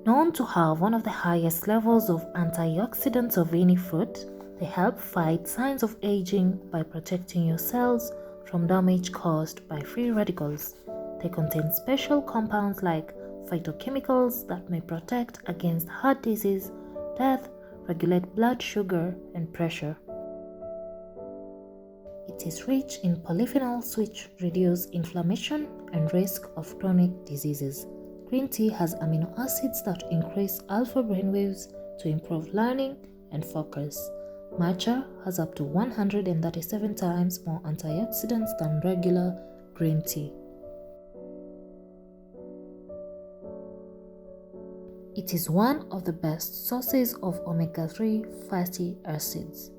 Known to have one of the highest levels of antioxidants of any fruit, they help fight signs of aging by protecting your cells from damage caused by free radicals. They contain special compounds like phytochemicals that may protect against heart disease, death, regulate blood sugar and pressure. It is rich in polyphenols which reduce inflammation and risk of chronic diseases. Green tea has amino acids that increase alpha brainwaves to improve learning and focus. Matcha has up to 137 times more antioxidants than regular green tea. It is one of the best sources of omega-3 fatty acids.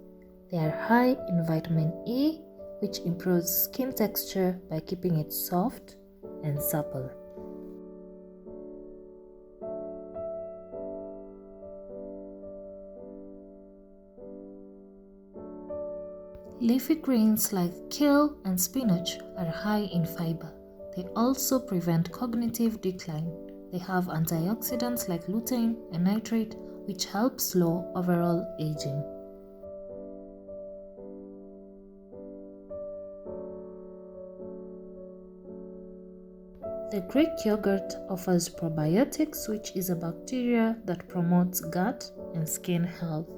They are high in vitamin E, which improves skin texture by keeping it soft and supple. Leafy greens like kale and spinach are high in fiber. They also prevent cognitive decline. They have antioxidants like lutein and nitrate, which help slow overall aging. The Greek yogurt offers probiotics, which is a bacteria that promotes gut and skin health.